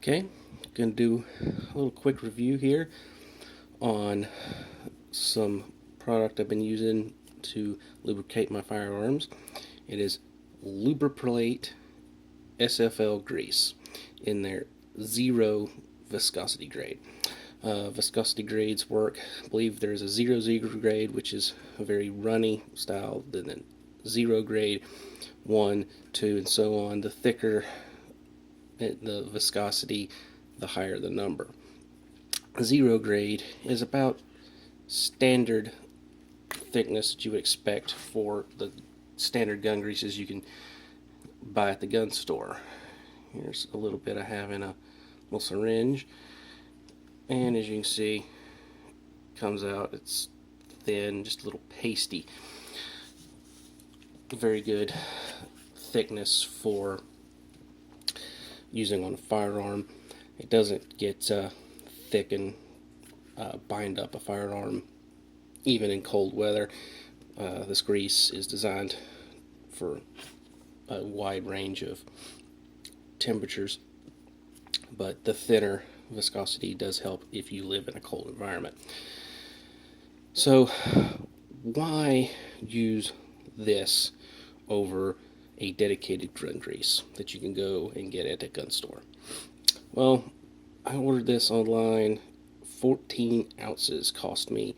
Okay, going to do a little quick review here on some product I've been using to lubricate my firearms. It is Lubriplate SFL grease in their zero viscosity grade. Viscosity grades work. I believe there's a 0 grade, which is a very runny style, then 0 grade, 1, 2, and so on. The thicker the viscosity, the higher the number. 0 grade is about standard thickness that you would expect for the standard gun greases you can buy at the gun store. Here's a little bit I have in a little syringe, and as you can see, comes out, it's thin, just a little pasty. Very good thickness for using on a firearm. It doesn't get thick and bind up a firearm even in cold weather. This grease is designed for a wide range of temperatures, but the thinner viscosity does help if you live in a cold environment. So why use this over a dedicated gun grease that you can go and get at a gun store? Well, I ordered this online. 14 ounces cost me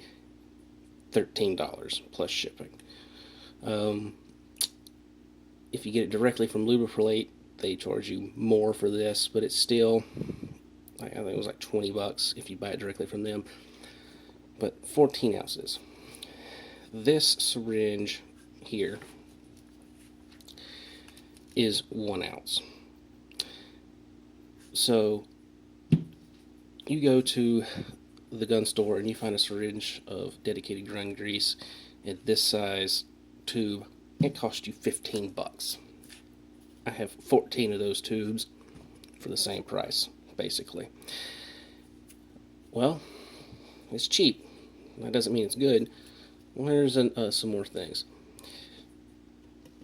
$13 plus shipping. If you get it directly from Lubriplate, they charge you more for this, but it's still, I think it was like $20 if you buy it directly from them. But 14 ounces. This syringe here is 1 ounce. So you go to the gun store and you find a syringe of dedicated gun grease in this size tube. It costs you $15. I have 14 of those tubes for the same price, basically. Well, it's cheap. That doesn't mean it's good. Well, here's some more things.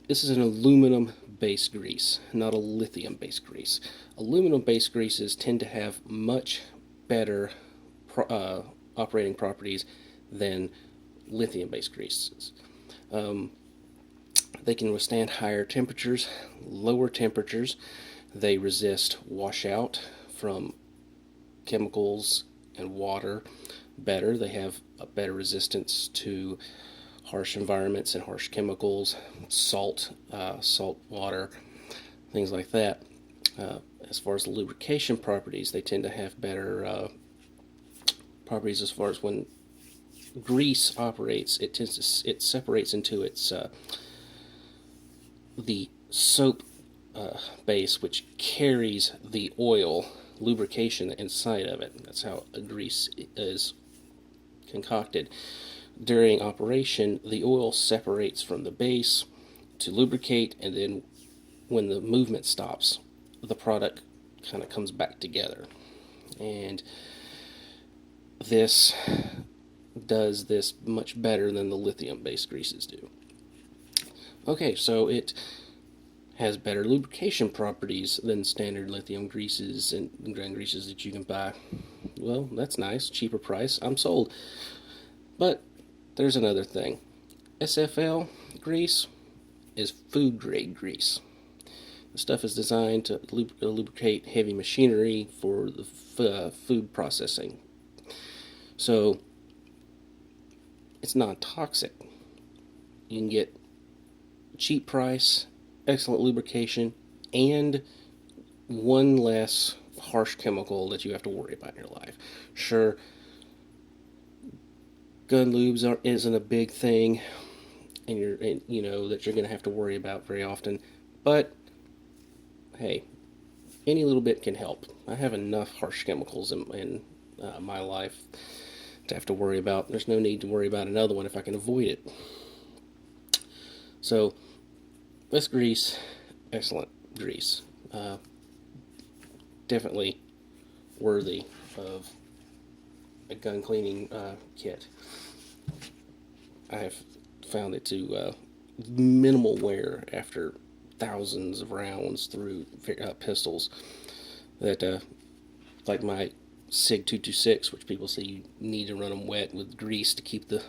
This is an aluminum-based grease, not a lithium-based grease. Aluminum-based greases tend to have much better operating properties than lithium-based greases. They can withstand higher temperatures, lower temperatures. They resist washout from chemicals and water better. They have a better resistance to harsh environments and harsh chemicals, salt water, things like that. As far as the lubrication properties, they tend to have better properties as far as when grease operates. It separates into its the soap base, which carries the oil lubrication inside of it. That's how a grease is concocted. During operation, the oil separates from the base to lubricate, and then when the movement stops, the product kind of comes back together. And this does this much better than the lithium-based greases do. Okay, so it has better lubrication properties than standard lithium greases and gun greases that you can buy. Well, that's nice. Cheaper price. I'm sold. But there's another thing. SFL grease is food-grade grease. The stuff is designed to lubricate heavy machinery for the food processing. So it's non-toxic. You can get cheap price, excellent lubrication, and one less harsh chemical that you have to worry about in your life. Sure, gun lubes isn't a big thing, and you know that you're going to have to worry about very often, but hey, any little bit can help. I have enough harsh chemicals in my life to have to worry about. There's no need to worry about another one if I can avoid it. So this grease, excellent grease, definitely worthy of a gun cleaning kit. I have found it to minimal wear after thousands of rounds through pistols, that like my SIG 226, which people say you need to run them wet with grease to keep the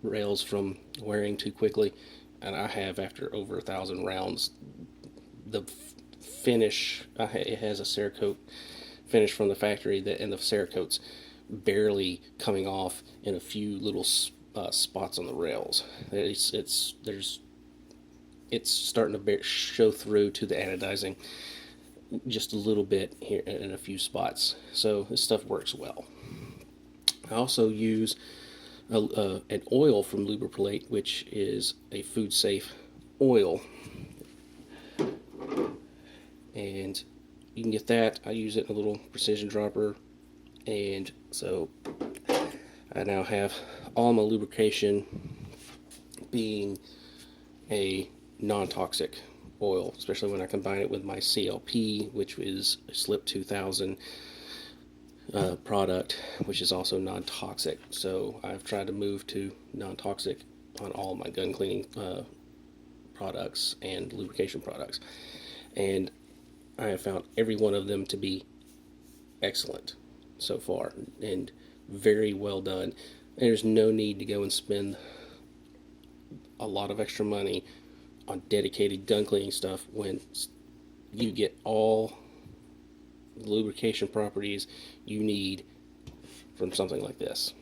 rails from wearing too quickly. And I have, after over 1,000 rounds, the finish, it has a Cerakote finish from the factory, and the Cerakote's barely coming off in a few little spots on the rails. It's starting to show through to the anodizing just a little bit here in a few spots. So this stuff works well. I also use an oil from Lubriplate, which is a food safe oil, and you can get that. I use it in a little precision dropper, and so I now have all my lubrication being a non-toxic oil, especially when I combine it with my CLP, which is a Slip 2000 product, which is also non-toxic. So I've tried to move to non-toxic on all my gun cleaning products and lubrication products, and I have found every one of them to be excellent so far and very well done. There's no need to go and spend a lot of extra money on dedicated gun cleaning stuff when you get all the lubrication properties you need from something like this.